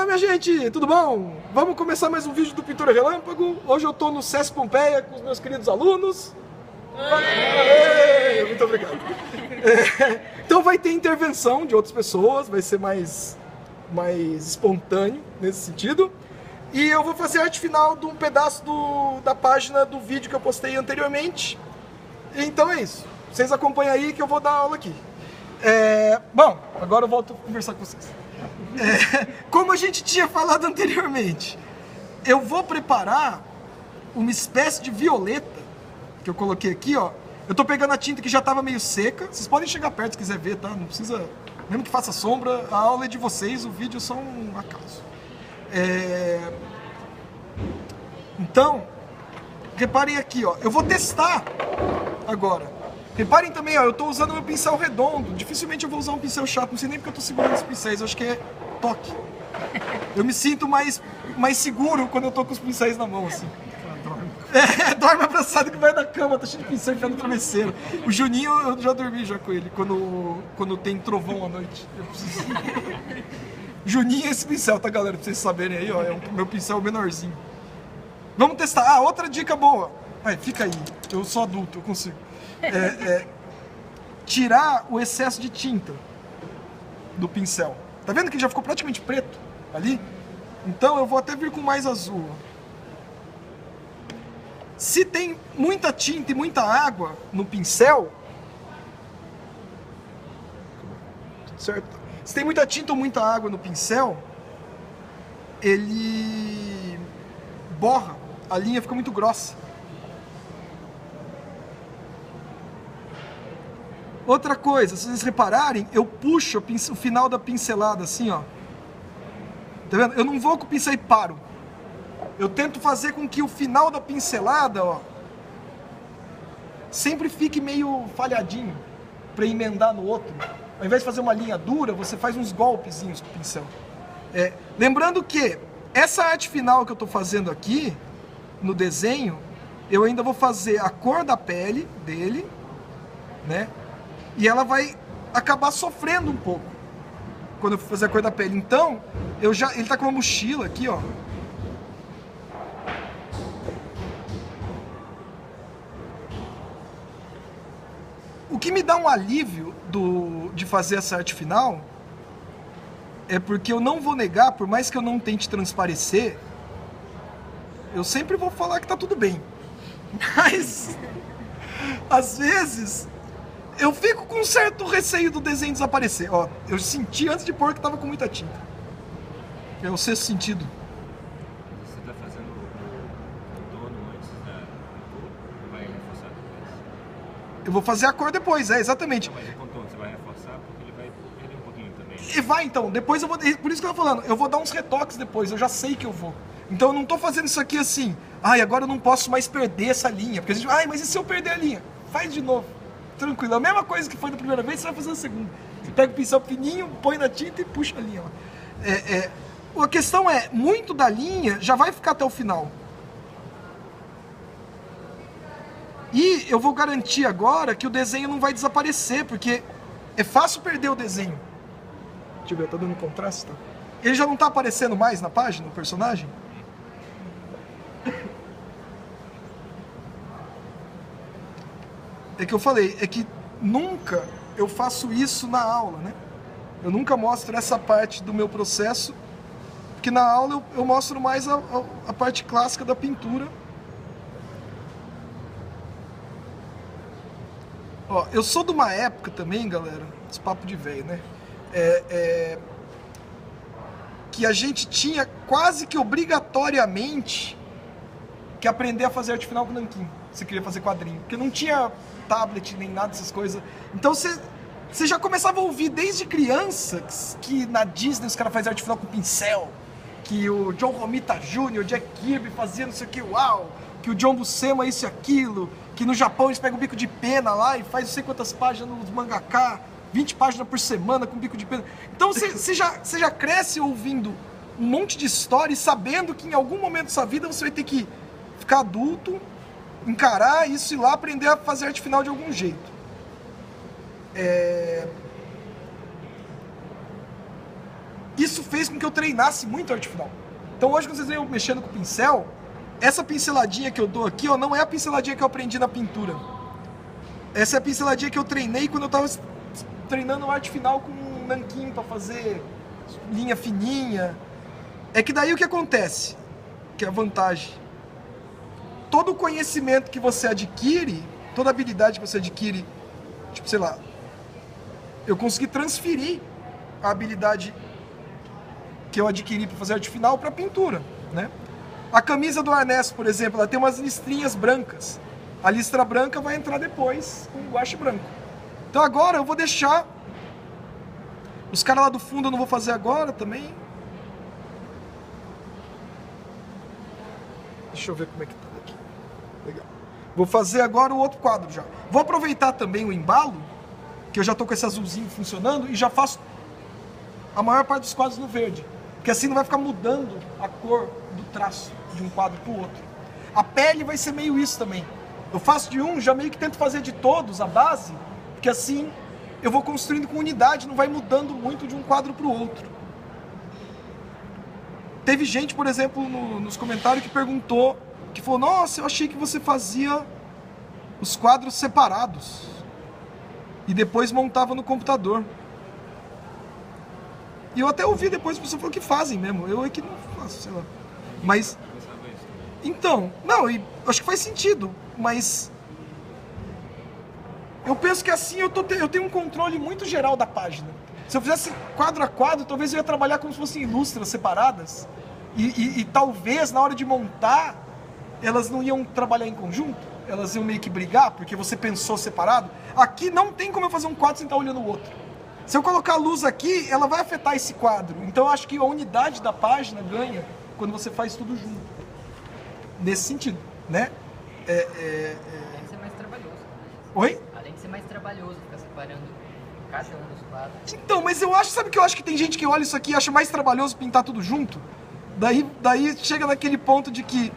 minha gente, tudo bom? Vamos começar mais um vídeo do Pintura Relâmpago. Hoje eu estou no SESC Pompeia com os meus queridos alunos. Aê! Muito obrigado. Então vai ter intervenção de outras pessoas, vai ser mais espontâneo nesse sentido. E eu vou fazer a arte final de um pedaço da página do vídeo que eu postei anteriormente. Então é isso. Vocês acompanham aí que eu vou dar aula aqui. Bom, agora eu volto a conversar com vocês. Como a gente tinha falado anteriormente, eu vou preparar uma espécie de violeta que eu coloquei aqui, ó. Eu tô pegando a tinta que já estava meio seca. Vocês podem chegar perto se quiser ver, tá? Não precisa, mesmo que faça sombra, a aula é de vocês, o vídeo é só um acaso. Então, reparem aqui, ó. Eu vou testar agora. Reparem também, ó, eu tô usando meu pincel redondo. Dificilmente eu vou usar um pincel chato, não sei nem porque eu tô segurando os pincéis, eu acho que é toque. Eu me sinto mais seguro quando eu tô com os pincéis na mão, assim. Dorme abraçado que vai da cama, tá cheio de pincel enfiado no travesseiro. O Juninho, eu já dormi já com ele, quando tem trovão à noite. Eu preciso... Juninho é esse pincel, tá, galera? Pra vocês saberem aí, ó, é o meu pincel menorzinho. Vamos testar. Outra dica boa. Fica aí, eu sou adulto, eu consigo. Tirar o excesso de tinta do pincel. Tá vendo que já ficou praticamente preto ali? Então eu vou até vir com mais azul. Se tem muita tinta e muita água no pincel, tudo certo? Se tem muita tinta ou muita água no pincel, ele borra, a linha fica muito grossa. Outra coisa, se vocês repararem, eu puxo o final da pincelada assim, ó. Tá vendo? Eu não vou com o pincel e paro. Eu tento fazer com que o final da pincelada, ó, sempre fique meio falhadinho, para emendar no outro. Ao invés de fazer uma linha dura, você faz uns golpezinhos com o pincel. Lembrando que essa arte final que eu estou fazendo aqui, no desenho, eu ainda vou fazer a cor da pele dele, né? E ela vai acabar sofrendo um pouco quando eu for fazer a cor da pele. Então, ele tá com uma mochila aqui, ó. O que me dá um alívio de fazer essa arte final é porque eu não vou negar, por mais que eu não tente transparecer, eu sempre vou falar que tá tudo bem. Mas, às vezes... eu fico com um certo receio do desenho desaparecer. Ó, eu senti antes de pôr que tava com muita tinta. É o sexto sentido. Você tá fazendo o contorno antes da cor ou vai reforçar depois? Eu vou fazer a cor depois, exatamente. Não, mas o contorno você vai reforçar porque ele vai perder um pouquinho também. E vai então, depois eu vou... Por isso que eu tô falando, eu vou dar uns retoques depois, eu já sei que eu vou. Então eu não tô fazendo isso aqui assim, agora eu não posso mais perder essa linha. Porque a gente, mas e se eu perder a linha? Faz de novo. Tranquilo, a mesma coisa que foi da primeira vez, você vai fazer na segunda. Você pega o pincel fininho, põe na tinta e puxa a linha. A questão é, muito da linha já vai ficar até o final. E eu vou garantir agora que o desenho não vai desaparecer, porque é fácil perder o desenho. Deixa eu ver, tá dando contraste, tá? Ele já não tá aparecendo mais na página, o personagem? É que eu falei, é que nunca eu faço isso na aula, né? Eu nunca mostro essa parte do meu processo, porque na aula eu mostro mais a parte clássica da pintura. Ó, eu sou de uma época também, galera, esse papo de velho, né? Que a gente tinha quase que obrigatoriamente que aprender a fazer arte final com nanquim, se queria fazer quadrinho, porque não tinha tablet nem nada dessas coisas. Então você já começava a ouvir desde criança que na Disney os caras faziam arte final com pincel, que o John Romita Jr., o Jack Kirby fazia não sei o que, uau, que o John Buscema isso e aquilo, que no Japão eles pegam o bico de pena lá e faz não sei quantas páginas nos mangaká, 20 páginas por semana com bico de pena. Então você já cresce ouvindo um monte de história e sabendo que em algum momento da sua vida você vai ter que ficar adulto, encarar isso e ir lá aprender a fazer arte final de algum jeito. isso fez com que eu treinasse muito a arte final. Então hoje, quando vocês veem eu mexendo com o pincel, essa pinceladinha que eu dou aqui, ó, não é a pinceladinha que eu aprendi na pintura. Essa é a pinceladinha que eu treinei quando eu tava treinando arte final com um nanquim para fazer linha fininha. É que daí o que acontece, que é a vantagem. Todo o conhecimento que você adquire, toda a habilidade que você adquire, tipo, sei lá, eu consegui transferir a habilidade que eu adquiri para fazer arte final para pintura, né? A camisa do Arnesto, por exemplo, ela tem umas listrinhas brancas. A listra branca vai entrar depois com o guache branco. Então agora eu vou deixar... Os caras lá do fundo eu não vou fazer agora também. Deixa eu ver como é que tá aqui. Legal. Vou fazer agora o outro quadro já. Vou aproveitar também o embalo, que eu já tô com esse azulzinho funcionando, e já faço a maior parte dos quadros no verde. Porque assim não vai ficar mudando a cor do traço de um quadro pro outro. A pele vai ser meio isso também. Eu faço de um, já meio que tento fazer de todos a base, porque assim eu vou construindo com unidade, não vai mudando muito de um quadro pro outro. Teve gente, por exemplo, nos comentários que perguntou, que falou, nossa, eu achei que você fazia os quadros separados e depois montava no computador. E eu até ouvi depois, a pessoa falou que fazem mesmo, eu é que não faço, sei lá. Mas, então, não, eu acho que faz sentido, mas eu penso que assim eu tenho um controle muito geral da página. Se eu fizesse quadro a quadro, talvez eu ia trabalhar como se fossem ilustras separadas. E talvez na hora de montar, elas não iam trabalhar em conjunto. Elas iam meio que brigar, porque você pensou separado. Aqui não tem como eu fazer um quadro sem estar olhando o outro. Se eu colocar a luz aqui, ela vai afetar esse quadro. Então eu acho que a unidade da página ganha quando você faz tudo junto. Nesse sentido, né? Além de ser mais trabalhoso. Oi? Além de ser mais trabalhoso ficar separando cada um dos quadros. Então, mas eu acho, sabe que eu acho que tem gente que olha isso aqui e acha mais trabalhoso pintar tudo junto? Daí chega naquele ponto de que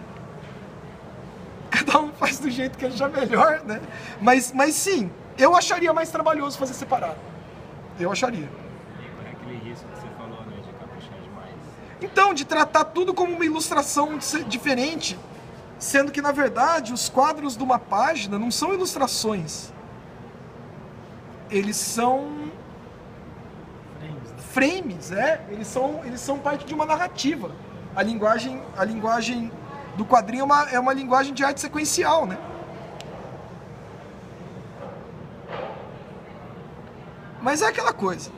cada um faz do jeito que achar melhor, né? Mas sim, eu acharia mais trabalhoso fazer separado. Eu acharia. E por aquele risco que você falou, né, de caprichar demais. Então, de tratar tudo como uma ilustração diferente, sendo que, na verdade, os quadros de uma página não são ilustrações. Eles são frames, eles são parte de uma narrativa. A linguagem do quadrinho é uma linguagem de arte sequencial, né? Mas é aquela coisa.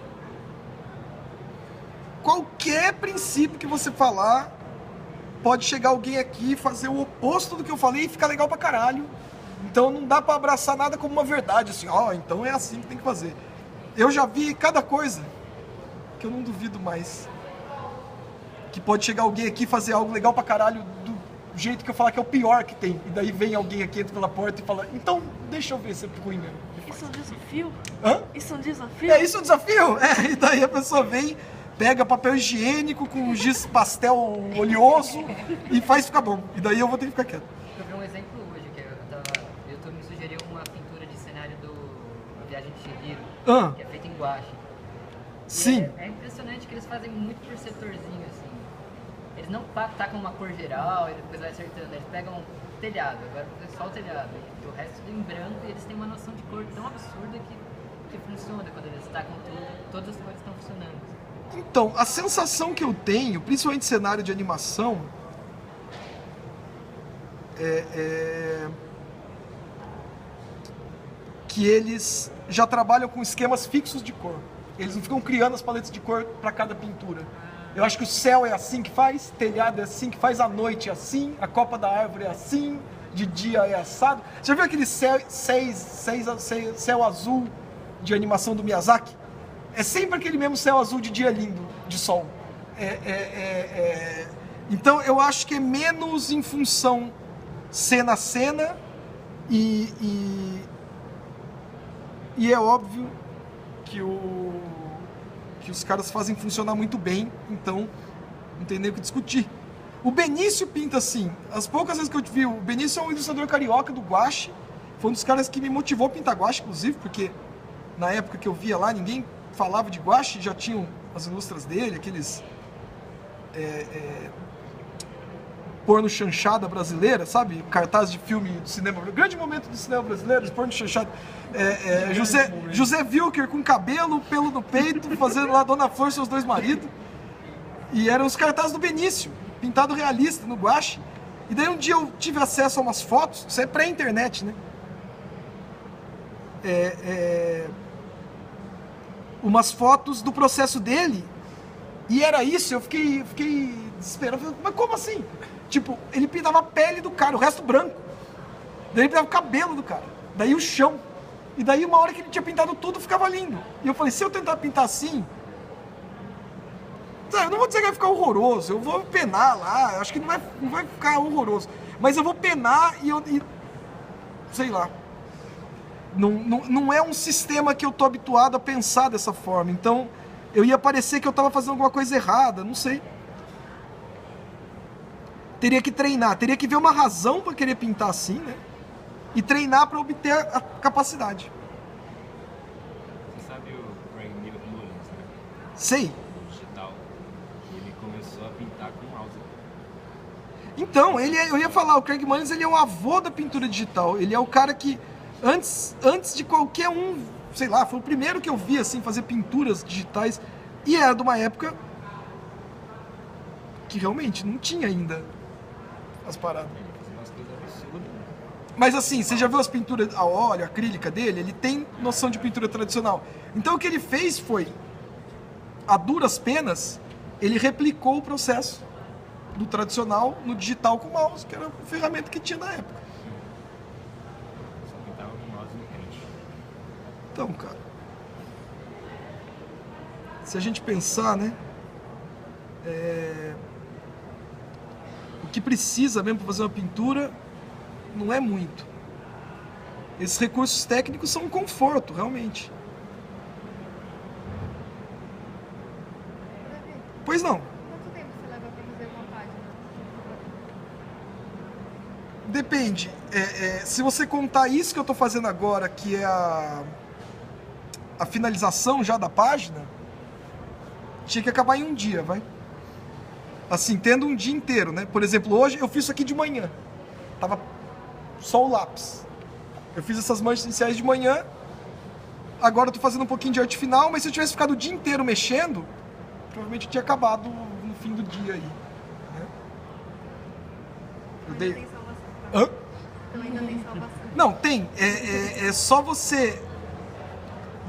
Qualquer princípio que você falar, pode chegar alguém aqui e fazer o oposto do que eu falei e ficar legal pra caralho. Então não dá pra abraçar nada como uma verdade, assim, então é assim que tem que fazer. Eu já vi cada coisa que eu não duvido mais. Que pode chegar alguém aqui e fazer algo legal pra caralho do jeito que eu falar que é o pior que tem. E daí vem alguém aqui, entra pela porta e fala, então deixa eu ver se é ruim mesmo. Isso é um desafio? Hã? Isso é um desafio? É isso o desafio? E daí a pessoa vem, pega papel higiênico com giz pastel oleoso e faz ficar bom. E daí eu vou ter que ficar quieto. Eu vi um exemplo hoje, que o YouTube me sugeriu uma pintura de cenário do A Viagem de Chihiro, que é feita em guache. Sim. É impressionante que eles fazem muito por setorzinho, assim. Eles não tacam uma cor geral e depois vai acertando. Eles pegam o telhado, agora vou fazer só o telhado. E o resto tudo em branco e eles têm uma noção de cor tão absurda que funciona quando eles tacam tudo. Todas as cores estão funcionando. Então, a sensação que eu tenho, principalmente cenário de animação, que eles já trabalham com esquemas fixos de cor. Eles não ficam criando as paletas de cor para cada pintura. Eu acho que o céu é assim que faz, telhado é assim que faz, a noite é assim, a copa da árvore é assim, de dia é assado. Você já viu aquele céu azul de animação do Miyazaki? É sempre aquele mesmo céu azul de dia lindo, de sol. Então eu acho que é menos em função cena a cena e é óbvio que os caras fazem funcionar muito bem, então não tem nem o que discutir. O Benício pinta assim, as poucas vezes que eu vi, o Benício é um ilustrador carioca do guache, foi um dos caras que me motivou a pintar guache, inclusive, porque na época que eu via lá, ninguém falava de guache, já tinham as ilustras dele, aqueles porno chanchada brasileira, sabe? Cartaz de filme do cinema, o grande momento do cinema brasileiro, porno chanchada. José Wilker com cabelo, pelo no peito, fazendo lá Dona Flor e seus dois maridos. E eram os cartazes do Benício, pintado realista no guache. E daí um dia eu tive acesso a umas fotos, isso é pré-internet, né? Umas fotos do processo dele. E era isso, eu fiquei desesperado. Mas como assim? Tipo, ele pintava a pele do cara, o resto branco. Daí ele pintava o cabelo do cara. Daí o chão. E daí uma hora que ele tinha pintado tudo, ficava lindo. E eu falei, se eu tentar pintar assim... Eu não vou dizer que vai ficar horroroso, eu vou penar lá, acho que não vai ficar horroroso. Mas eu vou penar e sei lá. Não é um sistema que eu tô habituado a pensar dessa forma. Então, eu ia parecer que eu tava fazendo alguma coisa errada, não sei. Teria que treinar, teria que ver uma razão para querer pintar assim, né? E treinar para obter a capacidade. Você sabe o Craig Mullins, né? Sei. Digital. Ele começou a pintar com mouse. Então, eu ia falar, o Craig Mullins, ele é o avô da pintura digital. Ele é o cara que, antes de qualquer um, sei lá, foi o primeiro que eu vi, assim, fazer pinturas digitais. E era de uma época que realmente não tinha ainda as paradas. Ele fazia umas coisas absurdas. Mas assim, você já viu as pinturas a óleo, acrílica dele? Ele tem noção de pintura tradicional. Então o que ele fez foi, a duras penas, ele replicou o processo do tradicional no digital com mouse, que era a ferramenta que tinha na época. Só pintava com mouse no pente. Então, cara, se a gente pensar, né, o que precisa mesmo para fazer uma pintura não é muito. Esses recursos técnicos são um conforto, realmente. Pois não. Quanto tempo você leva para fazer uma página? Depende. Se você contar isso que eu estou fazendo agora, que é a finalização já da página, tinha que acabar em um dia, vai? Assim, tendo um dia inteiro, né? Por exemplo, hoje eu fiz isso aqui de manhã. Tava só o lápis. Eu fiz essas manchas iniciais de manhã. Agora eu tô fazendo um pouquinho de arte final, mas se eu tivesse ficado o dia inteiro mexendo, provavelmente eu tinha acabado no fim do dia aí. Né? Eu Ainda dei... tem salvação. Hã? Então ainda tem salvação. Não, tem. É só você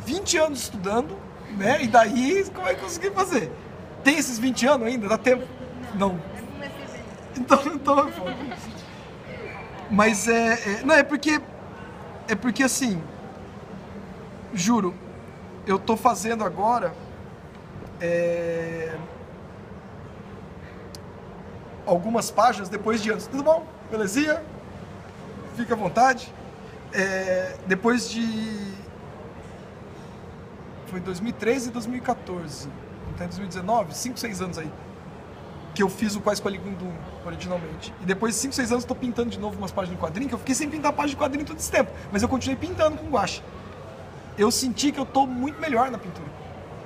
20 anos estudando, né? E daí, como é que eu consegui fazer? Tem esses 20 anos ainda? Dá tempo? Não. É um excelente. Então é foda. Mas não, é porque assim, juro, eu tô fazendo agora algumas páginas depois de anos. Tudo bom? Belezinha? Fica à vontade. Depois de... Foi 2013 e 2014. Então, em 2019, 5, 6 anos aí. Que eu fiz o Quase Qualigundum originalmente. E depois de 5, 6 anos eu tô pintando de novo umas páginas de quadrinho, que eu fiquei sem pintar página de quadrinho todo esse tempo. Mas eu continuei pintando com guache. Eu senti que eu tô muito melhor na pintura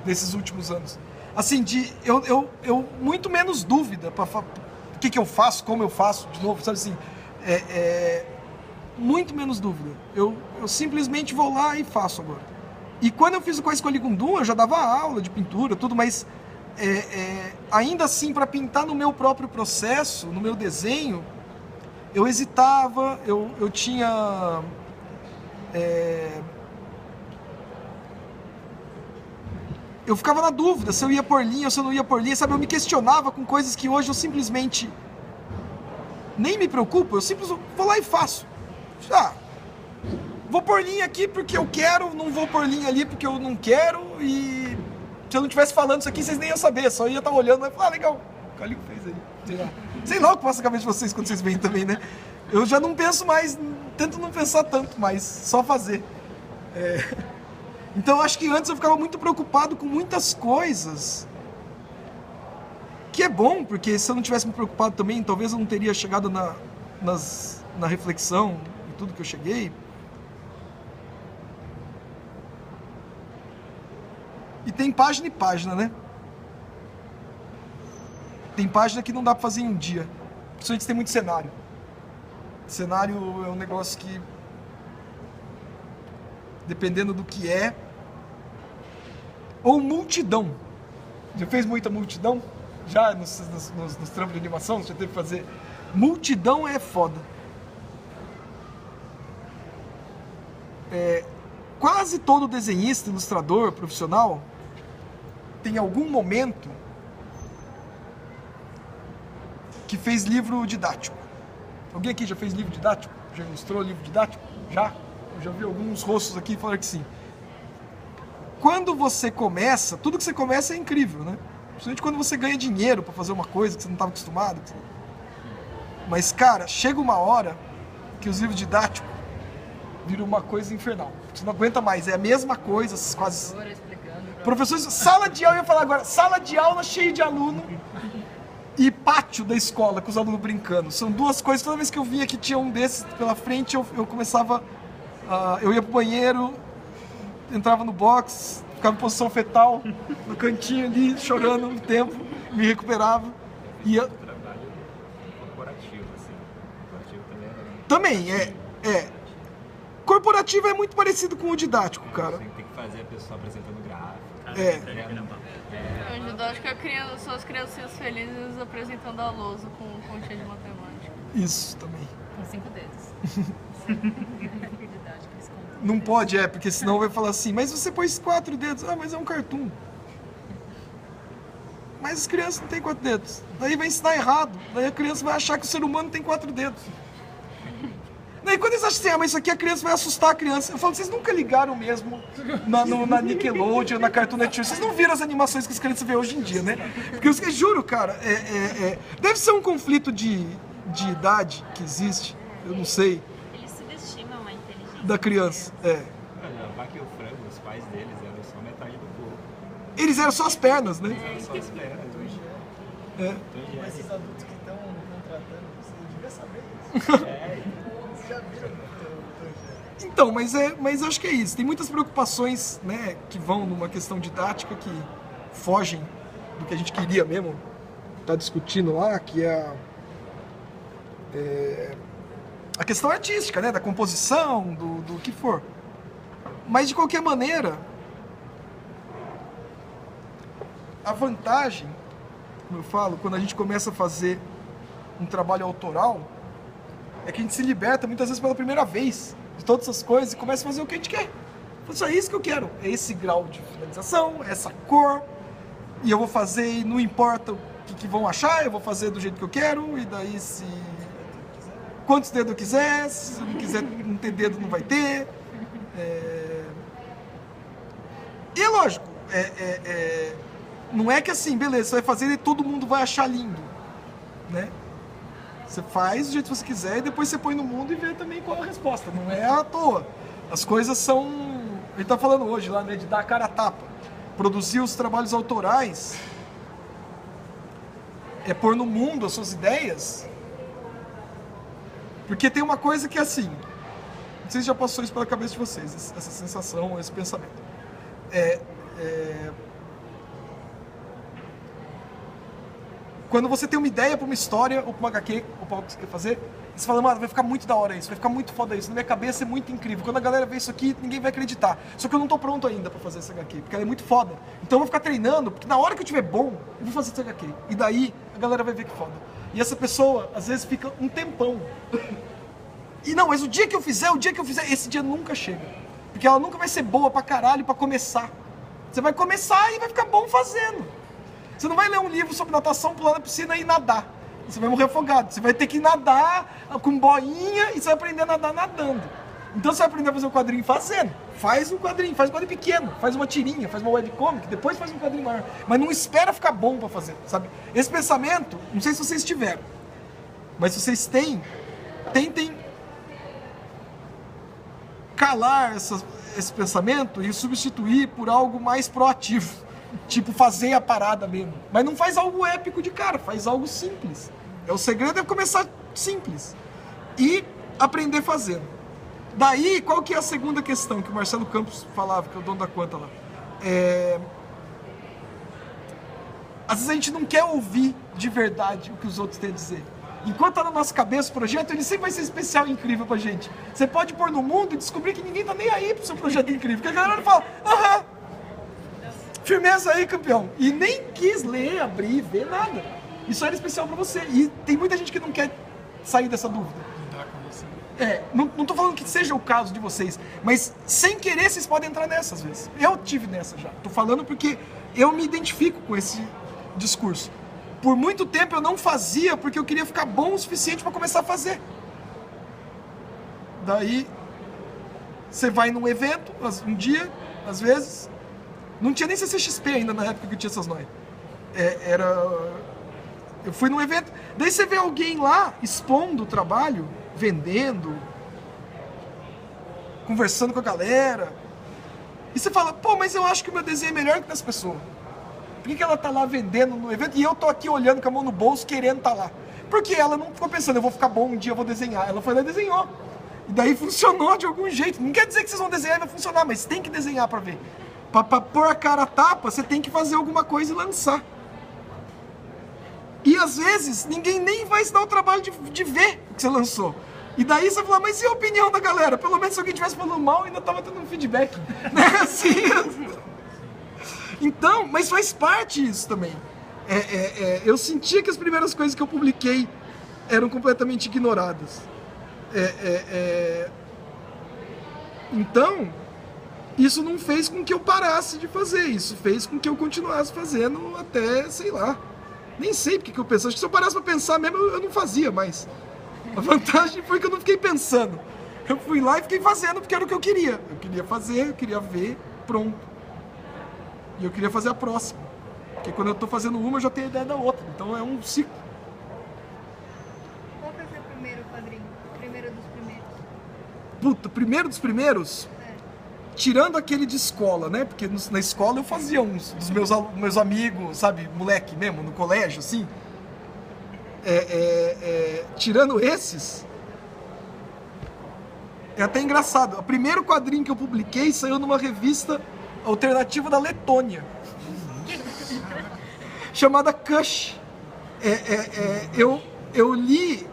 nesses últimos anos. Assim, eu muito menos dúvida para o que eu faço, como eu faço, de novo, sabe assim? Muito menos dúvida. Eu simplesmente vou lá e faço agora. E quando eu fiz o Quase Qualigundum, eu já dava aula de pintura, tudo, mas ainda assim, para pintar no meu próprio processo, no meu desenho, eu hesitava, eu tinha... eu ficava na dúvida se eu ia por linha ou se eu não ia por linha, sabe? Eu me questionava com coisas que hoje eu simplesmente nem me preocupo, eu simplesmente vou lá e faço. Vou por linha aqui porque eu quero, não vou por linha ali porque eu não quero, e se eu não estivesse falando isso aqui, vocês nem iam saber, só ia estar olhando e falar, legal, o Calico fez aí. Sei lá o que passa na cabeça de vocês quando vocês veem também, né? Eu já não penso mais, tento não pensar tanto mais, só fazer. Então eu acho que antes eu ficava muito preocupado com muitas coisas, que é bom, porque se eu não tivesse me preocupado também, talvez eu não teria chegado na reflexão e tudo que eu cheguei. E tem página e página, né? Tem página que não dá pra fazer em um dia. Principalmente se tem muito cenário. Cenário é um negócio que, dependendo do que é... Ou multidão. Já fez muita multidão? Já nos trampos de animação? Você já teve que fazer? Multidão é foda. Quase todo desenhista, ilustrador, profissional, tem algum momento que fez livro didático. Alguém aqui já fez livro didático? Já ilustrou livro didático? Já? Eu já vi alguns rostos aqui falar que sim. Quando você começa, tudo que você começa é incrível, né? Principalmente quando você ganha dinheiro pra fazer uma coisa que você não estava acostumado. Mas, cara, chega uma hora que os livros didáticos viram uma coisa infernal. Você não aguenta mais, é a mesma coisa, quase... Professores, sala de aula, eu ia falar agora, sala de aula cheia de aluno e pátio da escola com os alunos brincando. São duas coisas, toda vez que eu via que tinha um desses pela frente, eu começava... eu ia pro banheiro, entrava no box, ficava em posição fetal, no cantinho ali, chorando um tempo, me recuperava. Ia... Trabalho corporativo, assim. Corporativo Também é. Corporativo é muito parecido com o didático, cara. Você tem que fazer a pessoa apresentando gráfico. O didático são as criancinhas felizes apresentando a lousa com continha de matemática. Isso também. Com 5 dedos. Didático, eles contam. Não pode, porque senão vai falar assim, mas você pôs 4 dedos. Ah, mas é um cartoon. Mas as crianças não têm 4 dedos. Daí vai ensinar errado. Daí a criança vai achar que o ser humano tem 4 dedos. Daí quando eles acham assim, mas isso aqui a criança vai assustar a criança. Eu falo, vocês nunca ligaram mesmo na Nickelodeon, na Cartoon Network. Vocês não viram as animações que as crianças vê hoje em dia, né? Porque eu juro, cara, deve ser um conflito de idade que existe. Eu não sei. Eles subestimam a inteligência Da criança, Olha, a vaca e o frango, os pais deles eram só metade do corpo. Eles eram só as pernas, né? Eram só as pernas. Mas esses adultos que estão contratando, você devia saber isso. Vocês já viram o Então, mas acho que é isso. Tem muitas preocupações, né, que vão numa questão didática que fogem do que a gente queria mesmo estar discutindo lá, que é a questão artística, né, da composição, do que for. Mas, de qualquer maneira, a vantagem, como eu falo, quando a gente começa a fazer um trabalho autoral, é que a gente se liberta muitas vezes pela primeira vez de todas essas coisas e começa a fazer o que a gente quer. Só é isso que eu quero, é esse grau de finalização, essa cor, e eu vou fazer e não importa o que vão achar, eu vou fazer do jeito que eu quero, e daí se... Quantos dedos eu quiser, se não quiser não ter dedo não vai ter. E é lógico, não é que assim, beleza, você vai fazer e todo mundo vai achar lindo, né? Você faz do jeito que você quiser e depois você põe no mundo e vê também qual é a resposta. Não é à toa. As coisas são... A gente tá falando hoje lá, né, de dar a cara a tapa. Produzir os trabalhos autorais é pôr no mundo as suas ideias. Porque tem uma coisa que é assim... Não sei se já passou isso pela cabeça de vocês, essa sensação, esse pensamento. Quando você tem uma ideia pra uma história, ou pra uma HQ, ou pra algo que você quer fazer, você fala, mano, vai ficar muito da hora isso, vai ficar muito foda isso, na minha cabeça é muito incrível. Quando a galera vê isso aqui, ninguém vai acreditar. Só que eu não tô pronto ainda pra fazer essa HQ, porque ela é muito foda. Então eu vou ficar treinando, porque na hora que eu tiver bom, eu vou fazer essa HQ. E daí, a galera vai ver que foda. E essa pessoa, às vezes, fica um tempão. E não, mas o dia que eu fizer, esse dia nunca chega. Porque ela nunca vai ser boa pra caralho pra começar. Você vai começar e vai ficar bom fazendo. Você não vai ler um livro sobre natação, pular na piscina e nadar. Você vai morrer afogado. Você vai ter que nadar com boinha e você vai aprender a nadar nadando. Então você vai aprender a fazer um quadrinho fazendo. Faz um quadrinho pequeno. Faz uma tirinha, faz uma webcomic, depois faz um quadrinho maior. Mas não espera ficar bom pra fazer, sabe? Esse pensamento, não sei se vocês tiveram, mas se vocês têm, tentem calar esse pensamento e substituir por algo mais proativo. Tipo, fazer a parada mesmo. Mas não faz algo épico de cara, faz algo simples. O segredo é começar simples. E aprender fazendo. Daí, qual que é a segunda questão que o Marcelo Campos falava, que é o dono da Quanta lá? às vezes a gente não quer ouvir de verdade o que os outros têm a dizer. Enquanto tá na nossa cabeça o projeto, ele sempre vai ser especial e incrível pra gente. Você pode pôr no mundo e descobrir que ninguém tá nem aí pro seu projeto incrível. Porque a galera fala, aham, firmeza aí, campeão. E nem quis ler, abrir, ver nada. Isso era especial pra você. E tem muita gente que não quer sair dessa dúvida. Não tô falando que seja o caso de vocês, mas sem querer vocês podem entrar nessa às vezes. Eu tive nessa já. Tô falando porque eu me identifico com esse discurso. Por muito tempo eu não fazia porque eu queria ficar bom o suficiente para começar a fazer. Daí você vai num evento, um dia, às vezes, não tinha nem CCXP ainda na época que eu tinha essas noias. Eu fui num evento, daí você vê alguém lá expondo o trabalho, vendendo, conversando com a galera, e você fala, pô, mas eu acho que o meu desenho é melhor que das pessoas. Por que ela tá lá vendendo no evento e eu tô aqui olhando com a mão no bolso querendo tá lá? Porque ela não ficou pensando, eu vou ficar bom, um dia eu vou desenhar. Ela foi lá e desenhou. E daí funcionou de algum jeito. Não quer dizer que vocês vão desenhar e vai funcionar, mas tem que desenhar pra ver. Pra pôr a cara a tapa, você tem que fazer alguma coisa e lançar. E às vezes, ninguém nem vai se dar o trabalho de ver o que você lançou. E daí você fala, mas e a opinião da galera? Pelo menos se alguém estivesse falando mal, ainda tava tendo um feedback. Né? Assim... Então, mas faz parte isso também. Eu sentia que as primeiras coisas que eu publiquei eram completamente ignoradas. Então, isso não fez com que eu parasse de fazer. Isso fez com que eu continuasse fazendo até, sei lá. Nem sei porque que eu pensava. Acho que se eu parasse pra pensar mesmo, eu não fazia mais. A vantagem foi que eu não fiquei pensando. Eu fui lá e fiquei fazendo porque era o que eu queria. Eu queria fazer, eu queria ver, pronto. E eu queria fazer a próxima. Porque quando eu tô fazendo uma, eu já tenho a ideia da outra. Então é um ciclo. Qual foi o seu primeiro quadrinho? Primeiro dos primeiros? Puta, primeiro dos primeiros? Tirando aquele de escola, né? Porque na escola eu fazia uns dos meus amigos, sabe? Moleque mesmo, no colégio, assim. Tirando esses... É até engraçado. O primeiro quadrinho que eu publiquei saiu numa revista alternativa da Letônia, chamada Kush. Eu li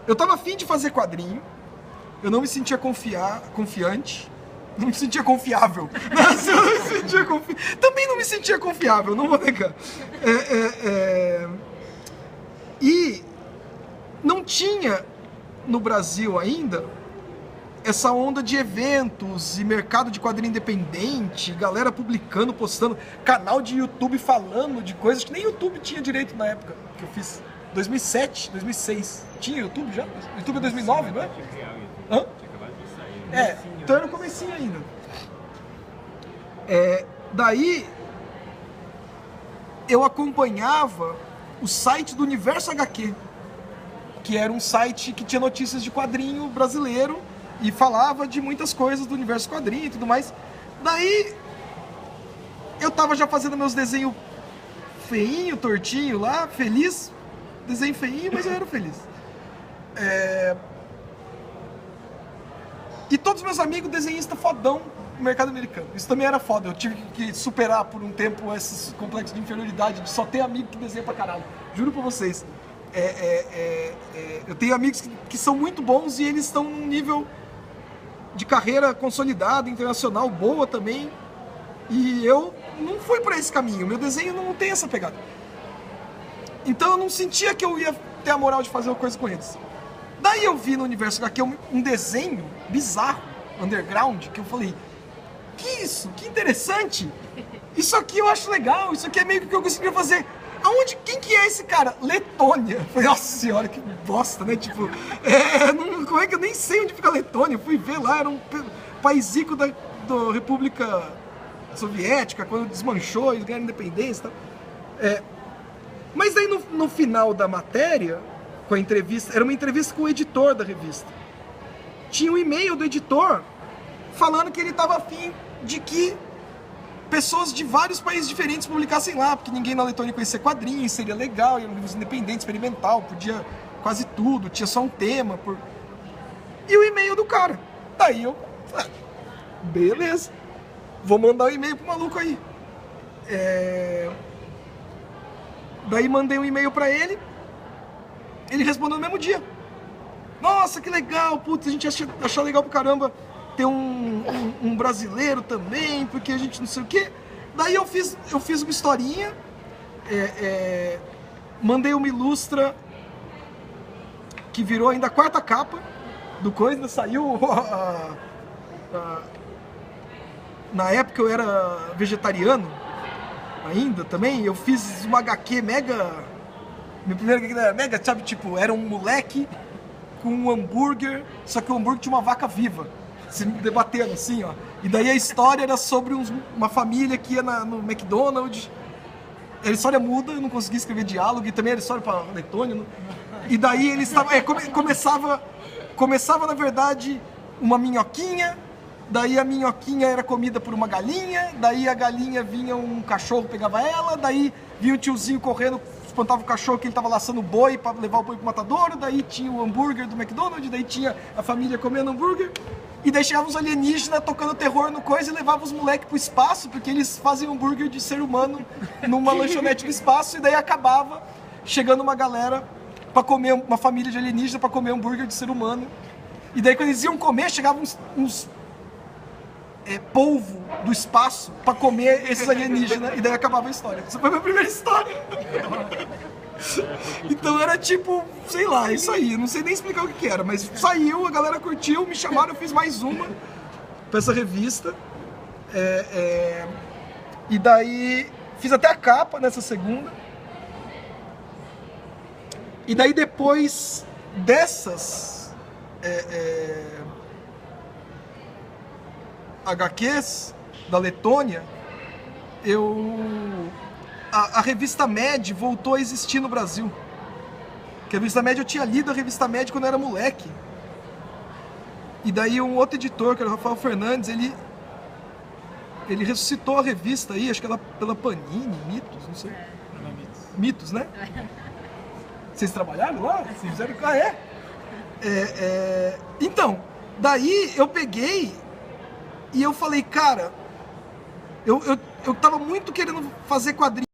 eu tava afim de fazer quadrinho, eu não me sentia confiante, não me sentia confiável. Nossa, eu não me sentia também não me sentia confiável, não vou negar. E não tinha no Brasil ainda essa onda de eventos e mercado de quadrinho independente, galera publicando, postando, canal de YouTube falando de coisas que nem YouTube tinha direito na época que eu fiz. 2007, 2006. Tinha YouTube já? YouTube é 2009, não é? Hã? Tinha acabado de sair. Então era no comecinho ainda. Daí eu acompanhava o site do Universo HQ, que era um site que tinha notícias de quadrinho brasileiro e falava de muitas coisas do universo quadrinho e tudo mais. Daí eu tava já fazendo meus desenhos feinho, tortinho lá, feliz. Desenho feinho, mas eu era feliz. E todos meus amigos desenhistas fodão no mercado americano. Isso também era foda. Eu tive que superar por um tempo esses complexos de inferioridade de só ter amigo que desenha pra caralho. Juro pra vocês. Eu tenho amigos que são muito bons e eles estão num nível de carreira consolidada, internacional, boa também. E eu não fui para esse caminho. Meu desenho não tem essa pegada. Então eu não sentia que eu ia ter a moral de fazer uma coisa com eles. Daí eu vi no Universo HQ um desenho bizarro, underground, que eu falei, que isso? Que interessante! Isso aqui eu acho legal, isso aqui é meio que o que eu conseguiria fazer. Quem que é esse cara? Letônia. Falei, nossa senhora, que bosta, né? Tipo, como é que eu nem sei onde fica a Letônia? Eu fui ver lá, era um paísico da República Soviética, quando desmanchou e ganharam independência e tal. Mas daí no final da matéria, com a entrevista, era uma entrevista com o editor da revista. Tinha um e-mail do editor falando que ele estava afim de que pessoas de vários países diferentes publicassem lá, porque ninguém na Letônia conhecia quadrinhos, seria legal, era um livro independente, experimental, podia quase tudo, tinha só um tema. E o e-mail do cara. Daí eu falei, beleza, vou mandar o e-mail pro maluco aí. Daí mandei um e-mail pra ele, ele respondeu no mesmo dia. Nossa, que legal, putz, a gente achou legal pra caramba ter um brasileiro também, porque a gente não sei o quê. Daí eu fiz uma historinha, mandei uma ilustra que virou ainda a 4ª capa do coisa, saiu na época eu era vegetariano ainda também, eu fiz uma HQ mega, minha primeira HQ era mega, sabe, tipo, era um moleque com um hambúrguer, só que o hambúrguer tinha uma vaca viva, se debatendo assim, ó. E daí a história era sobre uma família que ia no McDonald's. Era história muda, eu não conseguia escrever diálogo, e também era história para Letônia. E daí eles estavam. Começava, na verdade, uma minhoquinha, daí a minhoquinha era comida por uma galinha, daí a galinha vinha um cachorro, pegava ela, daí vinha o tiozinho correndo, espantava o cachorro que ele estava laçando o boi para levar o boi pro matadouro, daí tinha o hambúrguer do McDonald's, daí tinha a família comendo hambúrguer, e daí chegavam os alienígenas tocando terror no coisa e levavam os moleques pro espaço, porque eles fazem hambúrguer de ser humano numa lanchonete do espaço, e daí acabava chegando uma galera para comer, uma família de alienígenas para comer hambúrguer de ser humano. E daí quando eles iam comer, chegavam uns polvo do espaço para comer esses alienígenas, e daí acabava a história. Essa foi a minha primeira história. Então era tipo, sei lá, isso aí, não sei nem explicar o que era, mas saiu, a galera curtiu, me chamaram, eu fiz mais uma pra essa revista. E daí fiz até a capa nessa segunda. E daí depois dessas HQs da Letônia, a revista Mad voltou a existir no Brasil. Porque a revista Mad, eu tinha lido a revista Mad quando eu era moleque. E daí um outro editor, que era o Rafael Fernandes, ele ressuscitou a revista aí, acho que ela pela Panini, Mitos, não sei. Mitos, né? Vocês trabalharam lá? Vocês fizeram? Ah, é? Então, daí eu peguei e eu falei, cara, eu tava muito querendo fazer quadrinhos.